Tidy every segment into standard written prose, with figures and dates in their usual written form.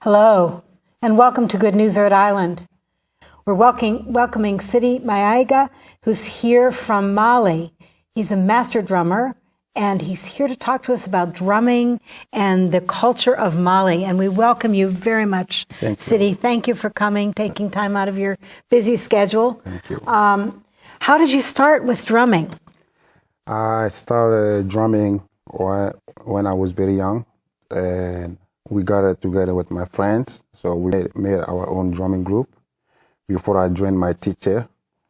Hello, and welcome to Good News Rhode Island. We're welcoming Sidy Maiga, who's here from Mali. He's a master drummer, and he's here to talk to us about drumming and the culture of Mali. And we welcome you very much, Sidy. Thank you for coming, taking time out of your busy schedule. Thank you. How did you start with drumming? I started drumming when I was very young, and we got it together with my friends. So we made our own drumming group before I joined my teacher,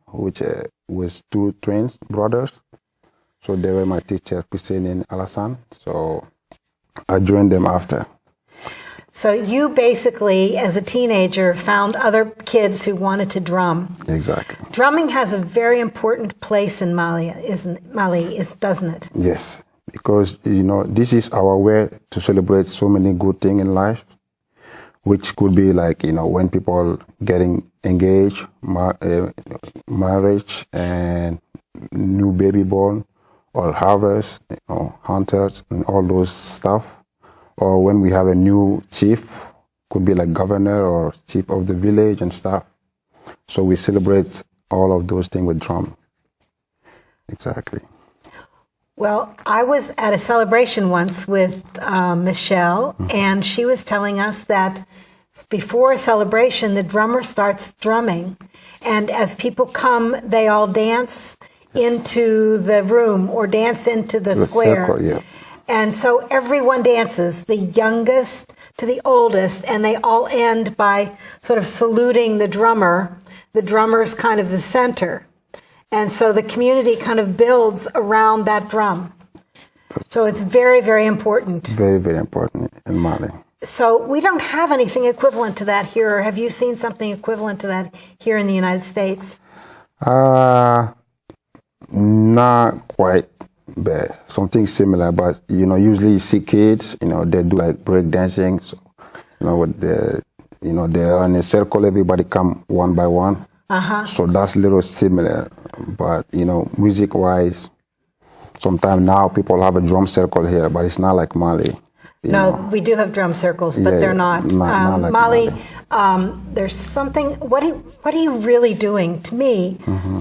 which was two twins brothers. So they were my teacher, Hussein and Alassane. So I joined them after. So you basically, as a teenager, found other kids who wanted to drum. Exactly. Drumming has a very important place in Mali, doesn't it? Yes, because, this is our way to celebrate so many good things in life, which could be like, when people getting engaged, marriage, and new baby born, or harvest, hunters, and all those stuff. Or when we have a new chief, could be like governor or chief of the village and stuff. So we celebrate all of those things with drum. Exactly. Well, I was at a celebration once with Michelle, and she was telling us that before a celebration, the drummer starts drumming. And as people come, they all dance into the room or dance into the square. Circle, yeah. And so everyone dances, the youngest to the oldest, and they all end by sort of saluting the drummer. The drummer's kind of the center. And so the community kind of builds around that drum. So it's very, very important. Very, very important in Mali. So we don't have anything equivalent to that here. Or have you seen something equivalent to that here in the United States? Not quite, but something similar. But, usually you see kids, they do like break dancing. So, with they're in a circle, everybody come one by one. So that's a little similar, but music-wise, sometimes now people have a drum circle here, but it's not like Mali. No, we do have drum circles, but they're not. Not like Mali. There's something. What are you really doing? To me,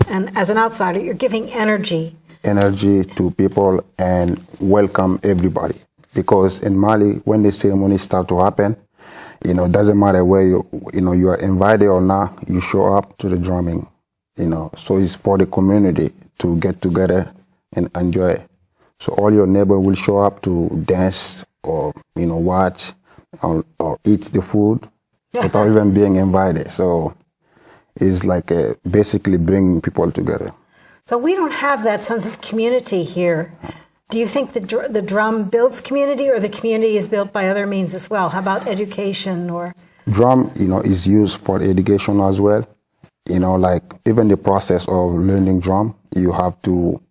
and as an outsider, you're giving energy. Energy to people and welcome everybody, because in Mali, when the ceremonies start to happen, it doesn't matter where you are invited or not, you show up to the drumming, so it's for the community to get together and enjoy. So all your neighbor will show up to dance or, watch or eat the food without even being invited. So it's like basically bringing people together. So we don't have that sense of community here. Do you think the drum builds community, or the community is built by other means as well? How about education or? Drum, is used for education as well. Like even the process of learning drum, you have to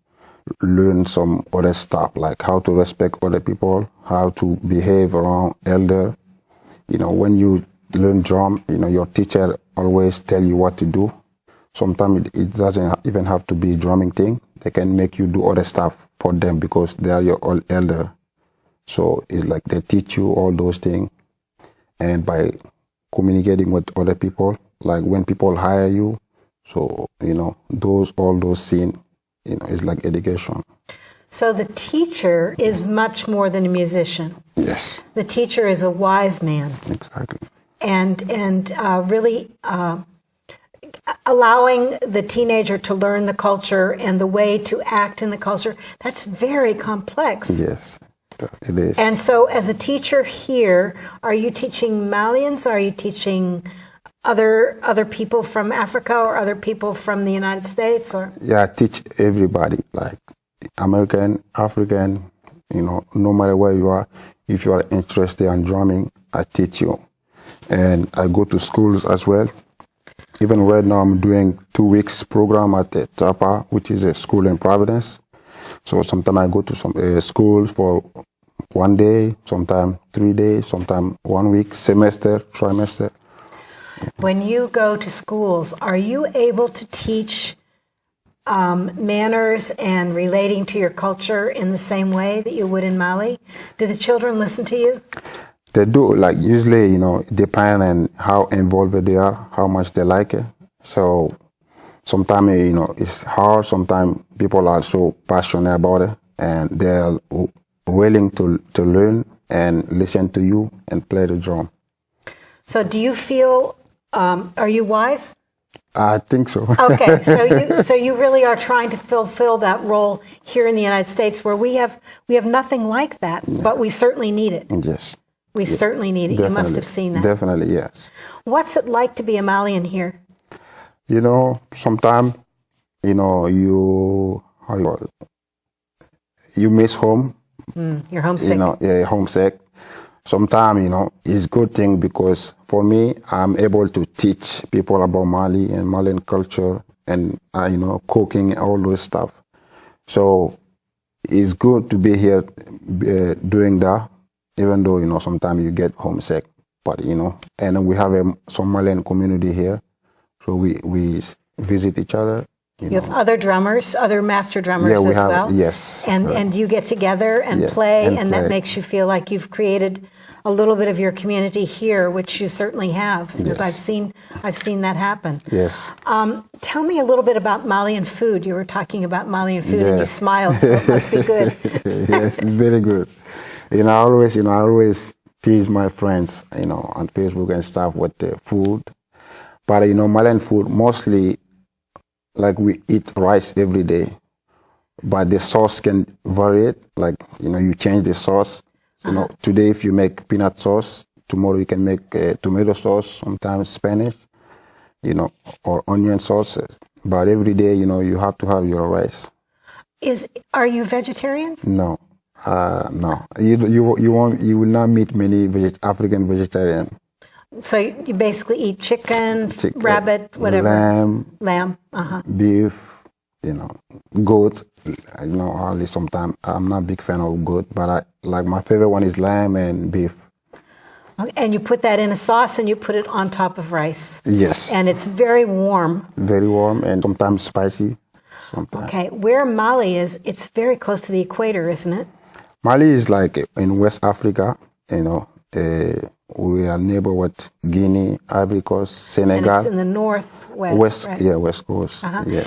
learn some other stuff, like how to respect other people, how to behave around elder. When you learn drum, your teacher always tell you what to do. Sometimes it doesn't even have to be a drumming thing. They can make you do other stuff for them because they are your old elder. So it's like they teach you all those things. And by communicating with other people, like when people hire you So, all those scenes, is like education. So the teacher is much more than a musician. Yes. The teacher is a wise man. Exactly. And really allowing the teenager to learn the culture and the way to act in the culture, that's very complex. Yes, it is. And so as a teacher here, are you teaching Malians? Are you teaching other people from Africa or other people from the United States? Or Yeah, I teach everybody, like American, African, no matter where you are. If you are interested in drumming, I teach you. And I go to schools as well. Even right now, I'm doing 2 weeks program at the TAPA, which is a school in Providence. So sometimes I go to some schools for 1 day, sometimes 3 days, sometimes 1 week, semester, trimester. when you go to schools, are you able to teach manners and relating to your culture in the same way that you would in Mali? Do the children listen to you? They do, like usually, depend on how involved they are, how much they like it. So sometimes, it's hard. Sometimes people are so passionate about it and they're willing to learn and listen to you and play the drum. So do you feel, are you wise? I think so. Okay, so you really are trying to fulfill that role here in the United States where we have nothing like that, but we certainly need it. Yes. We certainly need it. Definitely. You must have seen that. Definitely, yes. What's it like to be a Malian here? Sometimes, you miss home. You're homesick. Homesick. Sometimes, it's a good thing because for me, I'm able to teach people about Mali and Malian culture and, cooking, all those stuff. So it's good to be here doing that, even though, sometimes you get homesick. But, and we have a Somalian community here. So we visit each other. You have other drummers, other master drummers Yeah, we as have, well. yes. And you get together and Yes, play, and and play. that makes you feel like you've created a little bit of your community here, which you certainly have, because Yes. I've seen that happen. Yes. Tell me a little bit about Malian food. You were talking about Malian food, and you Yes. smiled, so it must be good. Yes, it's very good. I always tease my friends, on Facebook and stuff with the food. But, Malian food, mostly, like we eat rice every day. But the sauce can vary it. Like, you change the sauce. Today if you make peanut sauce, tomorrow you can make tomato sauce, sometimes Spanish, or onion sauces. But every day, you have to have your rice. Are you vegetarians? No. No. You will not meet many African vegetarians. So you basically eat chicken, rabbit, whatever. Lamb, uh-huh. beef, goat. Hardly sometimes. I'm not a big fan of goat, but my favorite one is lamb and beef. Okay, and you put that in a sauce and you put it on top of rice. Yes. And it's very warm. Very warm and sometimes spicy. Sometimes. Okay, where Mali is, it's very close to the equator, isn't it? Mali is like in West Africa, we are neighbor with Guinea, Ivory Coast, Senegal. And it's in the northwest, right? Yeah, West Coast. Uh-huh. Yeah.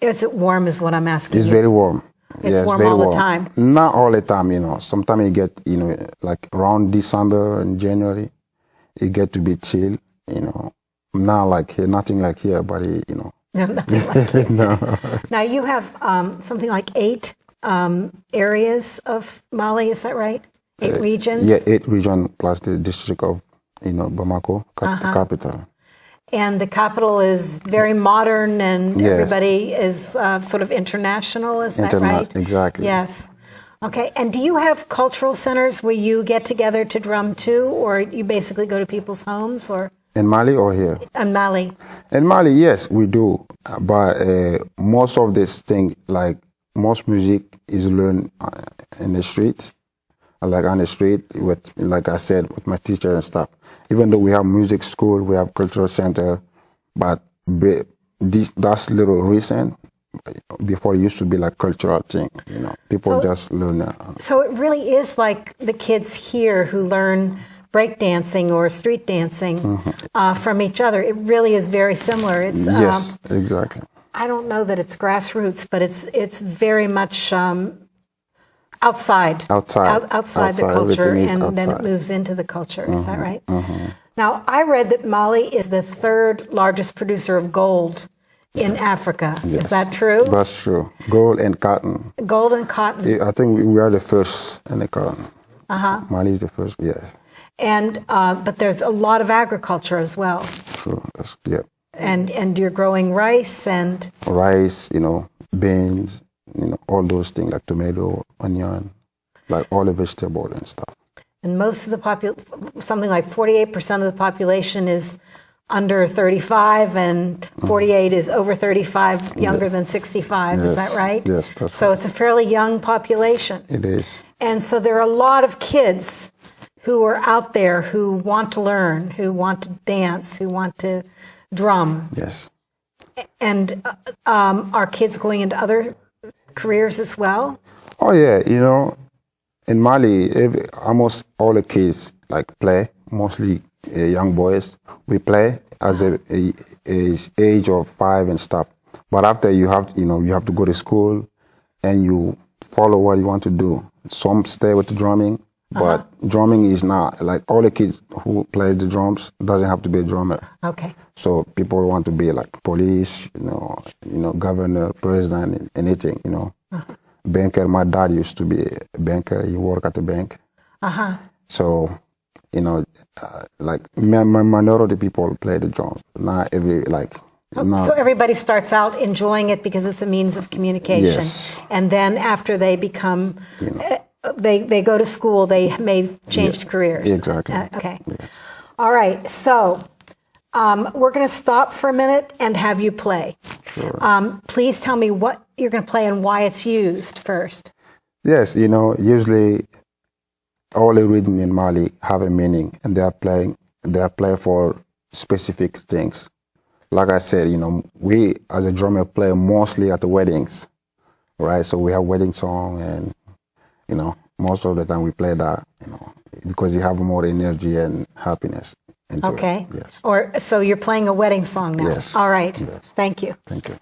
Is it warm is what I'm asking It's you? very warm. It's warm very all the time? Not all the time, Sometimes you get, like around December and January, it get to be chill, Not like here, nothing like here, but, No, nothing like it. No. Now you have something like 8 areas of Mali, is that right? 8 regions? Yeah, 8 regions plus the district of, Bamako, the capital. And the capital is very modern and Yes. everybody is sort of international, is that right? Exactly. Yes. Okay, and do you have cultural centers where you get together to drum too, or you basically go to people's homes, or? In Mali or here? In Mali. In Mali, yes, we do. But most of this thing, like most music is learned in the street. Like on the street with, like I said, with my teacher and stuff. Even though we have music school, we have cultural center, but that's little recent. Before it used to be like cultural thing, People just learn that. So it really is like the kids here who learn break dancing or street dancing from each other. It really is very similar. It's Yes, exactly. I don't know that it's grassroots, but it's very much outside the culture, and then it moves into the culture. Is that right? Now, I read that Mali is the third largest producer of gold in Africa. Yes. Is that true? That's true. Gold and cotton. Gold and cotton. I think we are the first in the cotton. Mali is the first, yes. And but there's a lot of agriculture as well. True. Yeah. And you're growing rice and rice, beans, all those things like tomato, onion, like all the vegetables and stuff. And most of the something like 48% of the population is under 35, and 48 is over 35, younger than 65. Yes. Is that right? Yes, that's so right. it's a fairly young population. It is. And so there are a lot of kids who are out there who want to learn, who want to dance, who want to drum. Yes. And are kids going into other careers as well? Oh yeah, in Mali, almost all the kids play, mostly young boys. We play as a age of 5 and stuff. But after you have to go to school and you follow what you want to do. Some stay with the drumming, but drumming is not all the kids who play the drums doesn't have to be a drummer. Okay. So people want to be like police, governor, president, anything, Banker. My dad used to be a banker. He worked at the bank. So, minority people play the drums. Not every So everybody starts out enjoying it because it's a means of communication. Yes. And then after they become, they go to school, they may change careers. Exactly. Okay. Yes. All right. So we're going to stop for a minute and have you play. Sure. Please tell me what you're going to play and why it's used first. Yes, usually all the rhythm in Mali have a meaning, and they are playing for specific things. Like I said, we as a drummer play mostly at the weddings, right? So we have wedding song, and most of the time we play that, because you have more energy and happiness into Okay. it. Yes. So you're playing a wedding song now. Yes. All right. Yes. Thank you. Thank you.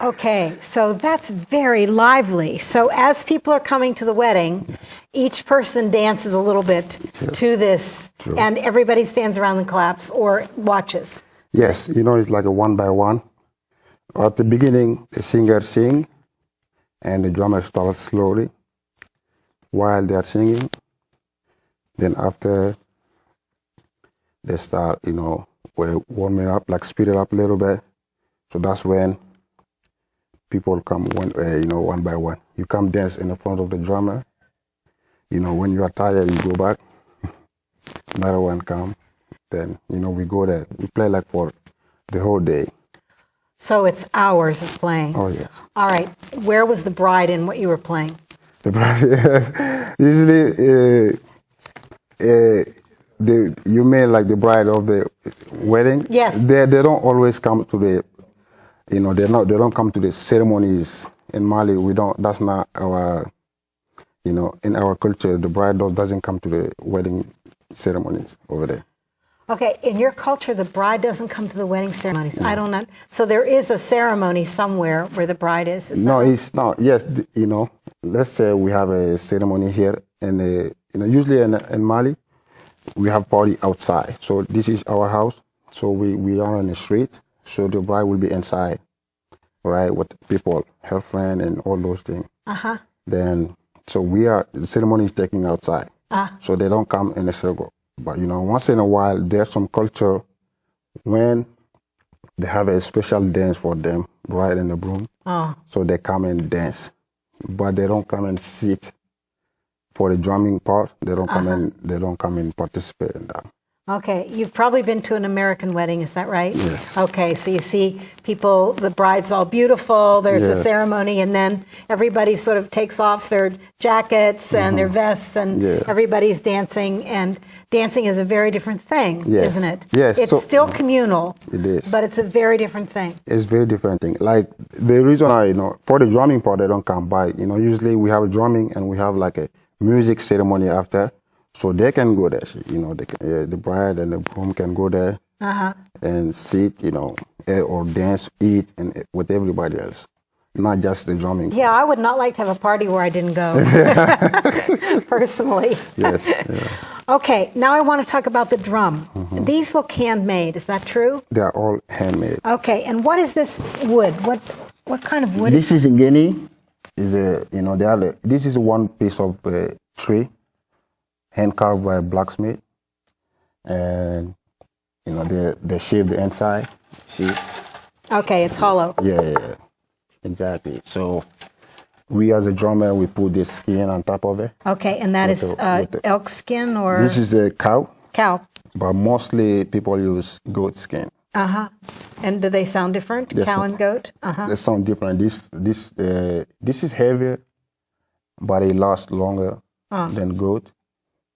Okay, so that's very lively. So as people are coming to the wedding, each person dances a little bit to this, and everybody stands around and claps or watches. Yes, it's like a one by one. At the beginning, the singer sing, and the drummer starts slowly while they are singing. Then after, they start, we're warming up, speed it up a little bit. So that's when people come one by one. You come dance in the front of the drummer. When you are tired, you go back. Another one come. Then, we go there. We play for the whole day. So it's hours of playing. Oh, yes. All right. Where was the bride in what you were playing? The bride, usually, you mean like the bride of the wedding? Yes. They don't always come to the, they don't come to the ceremonies in Mali. We don't. That's not our, in our culture. The bride doesn't come to the wedding ceremonies over there. Okay, in your culture, the bride doesn't come to the wedding ceremonies. I don't know. So there is a ceremony somewhere where the bride is. No, it's not. Yes, let's say we have a ceremony here, and usually in Mali, we have party outside. So this is our house. So we are on the street. So the bride will be inside, right, with people, her friend, and all those things. Then, so the ceremony is taking outside. So they don't come in a circle. But, once in a while, there's some culture when they have a special dance for them, bride and the groom. So they come and dance. But they don't come and sit for the drumming part. They don't come and participate in that. Okay, you've probably been to an American wedding, is that right? Yes. Okay, so you see people, the bride's all beautiful, there's a ceremony, and then everybody sort of takes off their jackets and their vests, and everybody's dancing, and dancing is a very different thing, isn't it? Yes. It's still communal. It is. But it's a very different thing. It's very different thing. Like, the reason for the drumming part, they don't come by. Usually we have a drumming and we have like a music ceremony after. So they can go there, the bride and the groom can go there and sit, or dance, eat, and with everybody else, not just the drumming. Yeah, I would not like to have a party where I didn't go, personally. Yes. Yeah. Okay, now I want to talk about the drum. These look handmade, is that true? They are all handmade. Okay, and what is this wood? What kind of wood this is it? Guinea. This is one piece of tree, hand carved by a blacksmith, and they shave the inside. See? Okay, it's hollow. Yeah, exactly. So we, as a drummer, we put this skin on top of it. Okay, and that is elk skin or? This is a cow. Cow. But mostly people use goat skin. And do they sound different? Cow and goat. They sound different. This is heavier, but it lasts longer than goat.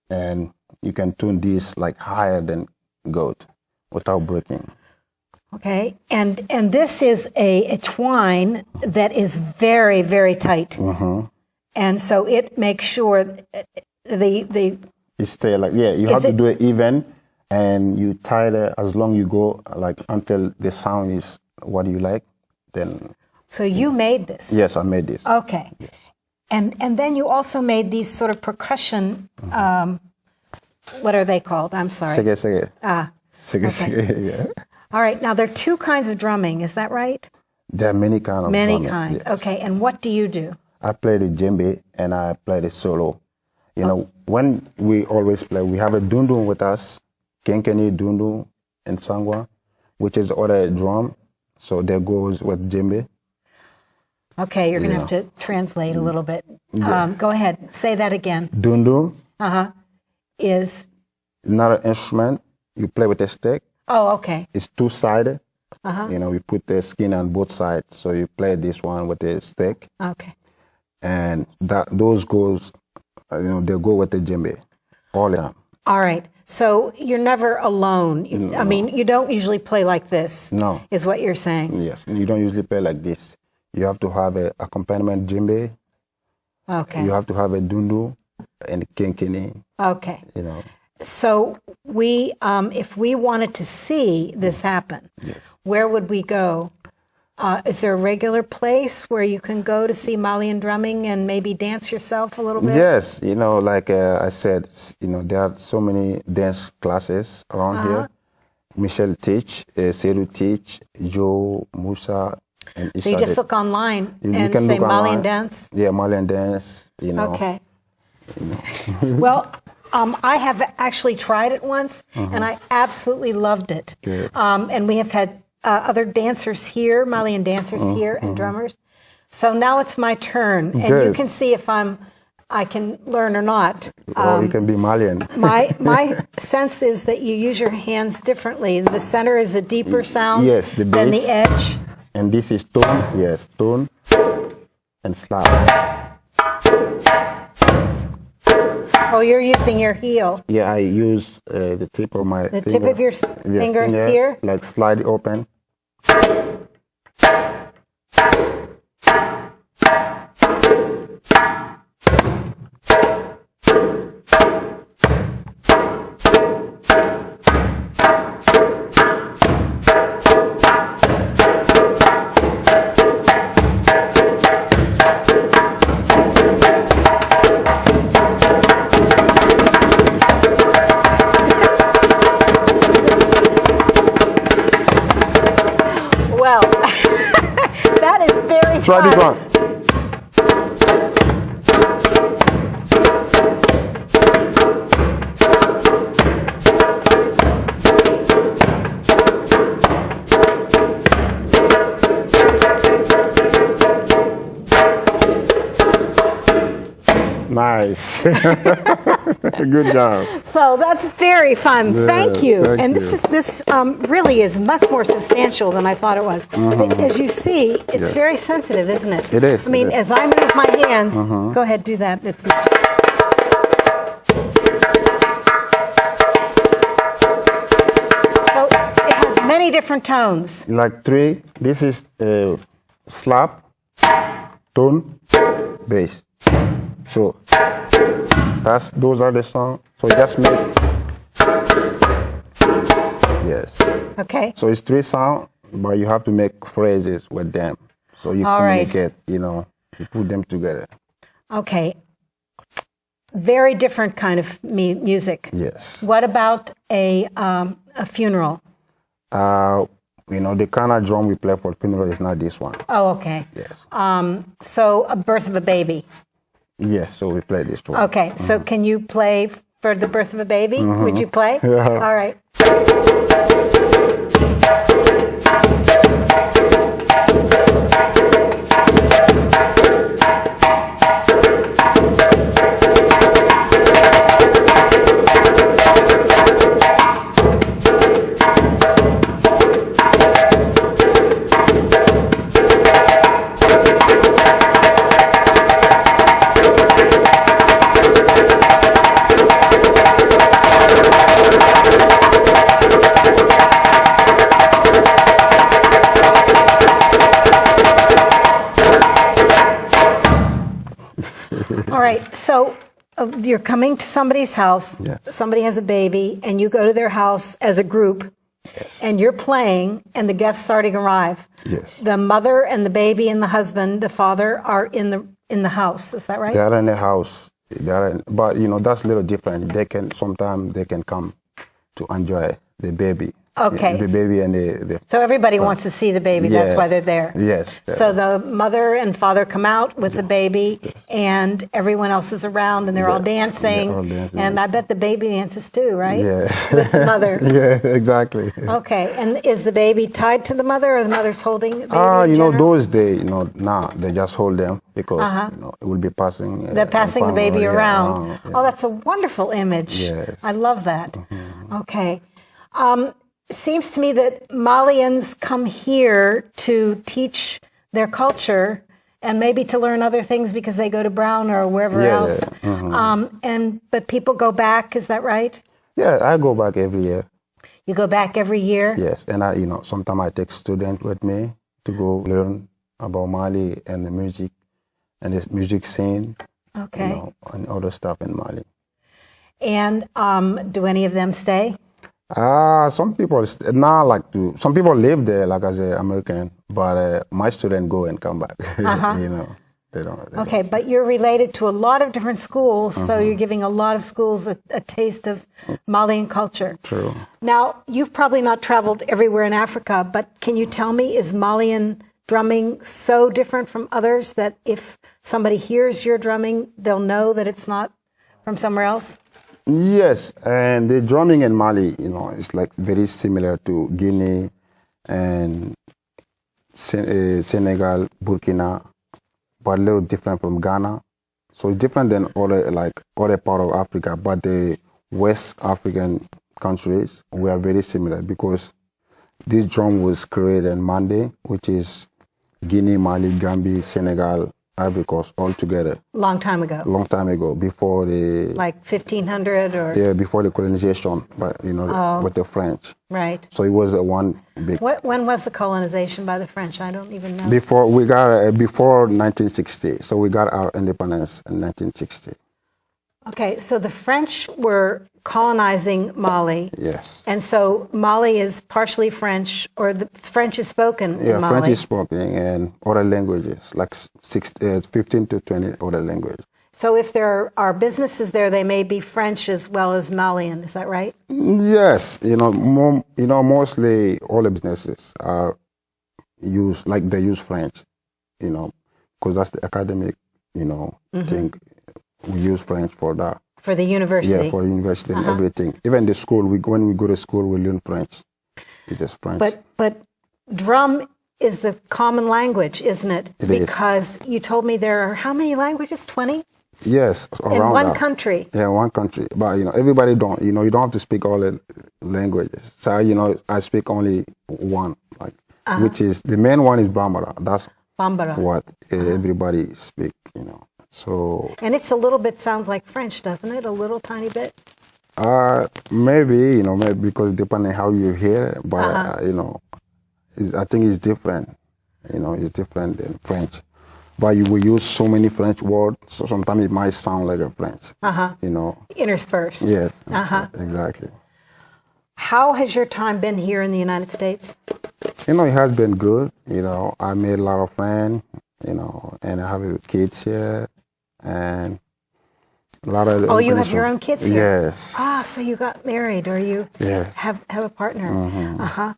And you can tune this like higher than goat without breaking. Okay, and this is a twine that is very, very tight. And so it makes sure it stay like, you have to do it even, and you tie it as long you go, like until the sound is what you like, then. So you made this? Yes, I made this. Okay. Yes. And then you also made these sort of percussion, what are they called? I'm sorry. Sege. Sege, yeah. All right, now there are two kinds of drumming, is that right? There are many kinds of drumming. Many kinds, yes. Okay, and what do you do? I play the djembe and I play the solo. When we always play, we have a dundun with us, kenkeni, dundun, and sangwa, which is other drum, so that goes with djembe. Okay, you're going to have to translate a little bit. Go ahead. Say that again. Dundu is not an instrument. You play with a stick. Oh, okay. It's two-sided. We put the skin on both sides. So you play this one with a stick. Okay. And those goes, they go with the djembe all the time. All right. So you're never alone. No. I mean, you don't usually play like this. No. Is what you're saying. Yes. You don't usually play like this. You have to have an accompaniment djembe. Okay. You have to have a dundu and kenkeni. Okay. So we, if we wanted to see this happen, where would we go? Is there a regular place where you can go to see Malian drumming and maybe dance yourself a little bit? Yes. Like I said, there are so many dance classes around here. Michelle teach, Seru teach, Joe, Musa. So you just look online and say Malian dance? Yeah, Malian dance, Okay. Well, I have actually tried it once, and I absolutely loved it. Good. And we have had other dancers here, Malian dancers here, and drummers. So now it's my turn, and you can see if I can learn or not. Or you can be Malian. My sense is that you use your hands differently. The center is a deeper sound the than the edge. And this is tone, yes, tone and slap. Oh, you're using your heel. Yeah, I use the tip of my The tip of your fingers here? Like slide open. Well, that is very Try fun. this one. Nice. Good job. So that's very fun. Yeah, thank you. thank And you. this really is much more substantial than I thought it was. But as you see, it's Yeah. very sensitive, isn't it? It is, I mean, it is. as I move my hands, go ahead, do that. It's so it has many different tones. Like three. This is slap, tone, bass. So those are the songs. So just make, yes. Okay. So it's three sounds, but you have to make phrases with them. So you All right. communicate, you put them together. Okay. Very different kind of music. Yes. What about a funeral? The kind of drum we play for funeral is not this one. Oh, okay. Yes. So a birth of a baby. Yes, so we play this one. Okay, so can you play for the birth of a baby? Would you play? Yeah. All right. All right, so you're coming to somebody's house, Yes. somebody has a baby, and you go to their house as a group, Yes. and you're playing, and the guests starting to arrive. Yes. The mother and the baby and the husband, the father, are in the house. Is that right? They are in the house. But that's a little different. Sometimes they can come to enjoy the baby. Okay. The baby and the So everybody wants to see the baby. That's why they're there. Yes. So the mother and father come out with the baby, and everyone else is around, and they're all dancing. They're all dancing, And I yes. bet the baby dances too, right? Yes. With the mother. Yeah, exactly. Okay. And is the baby tied to the mother, or the mother's holding the baby? in general? Those days, now they just hold them because it will be passing. They're passing the baby around. yeah. Oh, that's a wonderful image. Yes. I love that. Okay. It seems to me that Malians come here to teach their culture and maybe to learn other things because they go to Brown or wherever Yeah, else. yeah. But people go back, is that right? Yeah, I go back every year. You go back every year? Yes, and sometimes I take students with me to go learn about Mali and the music and this music scene, Okay. and other stuff in Mali. And do any of them stay? Some people some people live there, like as an American, but my students go and come back. They don't. Okay, but you're related to a lot of different schools, so you're giving a lot of schools a taste of Malian culture. True. Now, you've probably not traveled everywhere in Africa, but can you tell me, is Malian drumming so different from others that if somebody hears your drumming, they'll know that it's not from somewhere else? Yes, and the drumming in Mali, is like very similar to Guinea and Senegal, Burkina, but a little different from Ghana. So it's different than other part of Africa, but the West African countries, we are very similar because this drum was created in Mande, which is Guinea, Mali, Gambia, Senegal, Ivory Coast, all together. Long time ago. Long time ago, before the Like 1500 or? yeah, before the colonization, but with the French. Right. So it was a one big. When was the colonization by the French? I don't even know. Before 1960. So we got our independence in 1960. Okay, so the French were colonizing Mali. Yes. And so Mali is partially French, or the French is spoken in Mali. French is spoken and other languages, like 15 to 20 other languages. So if there are businesses there, they may be French as well as Malian. Is that right? Yes. Mostly all the businesses are they use French, because that's the academic, thing. We use French for that. For the university? Yeah, for university and everything. Even the school, when we go to school, we learn French. It's just French. But drum is the common language, isn't it? It is. Because you told me there are how many languages? 20? Yes, around in one that. country. Yeah, one country. But everybody don't. You don't have to speak all the languages. So I speak only one, which is the main one is Bambara. That's Bambara. what everybody speak. So. And it's a little bit sounds like French, doesn't it? A little tiny bit. Maybe because depending how you hear it, but I think it's different. It's different than French. But you will use so many French words, so sometimes it might sound like a French. Interspersed. Yes. Exactly. How has your time been here in the United States? It has been good. I made a lot of friends. And I have kids here, and a lot of. Oh, you have your own kids here? Yes. So you got married, or you have a partner. Yeah.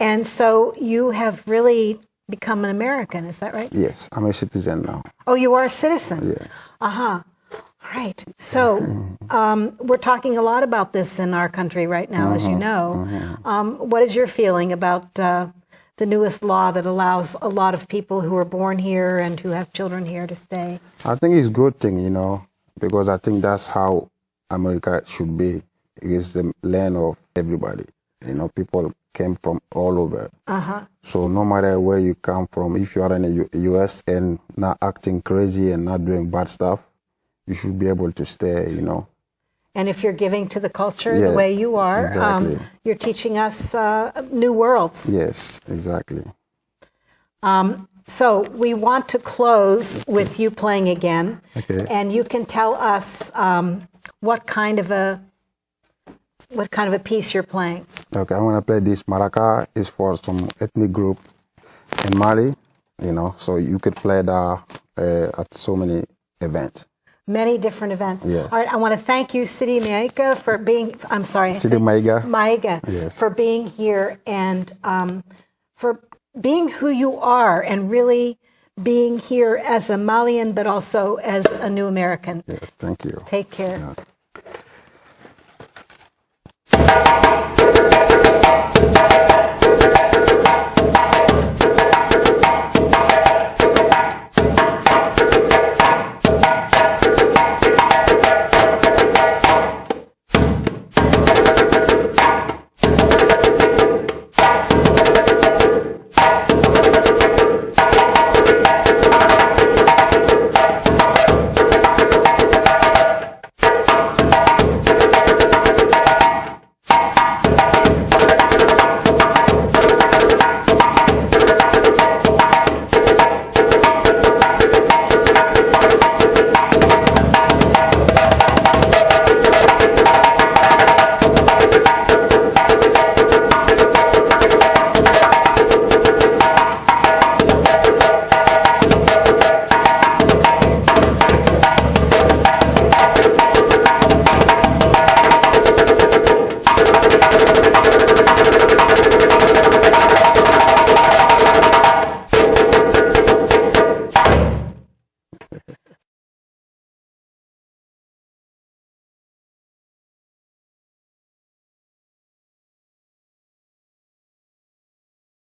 And so you have really become an American, is that right? Yes, I'm a citizen now. Oh, you are a citizen? Yes. Right. So we're talking a lot about this in our country right now, as you know. What is your feeling about the newest law that allows a lot of people who are born here and who have children here to stay? I think it's a good thing, because I think that's how America should be. It's the land of everybody. People came from all over. So no matter where you come from, if you are in the U.S. and not acting crazy and not doing bad stuff, you should be able to stay, And if you're giving to the culture the way you are, exactly. You're teaching us new worlds. Yes, exactly. So we want to close with you playing again. Okay. And you can tell us what kind of a piece you're playing. Okay, I'm going to play this maraca. It's for some ethnic group in Mali, so you could play that at so many events. Many different events. Yes. All right, I want to thank you, Sidy Maiga, for being, Sidy Maiga. Yes. For being here and for being who you are and really being here as a Malian, but also as a new American. Yes, thank you. Take care. Yeah.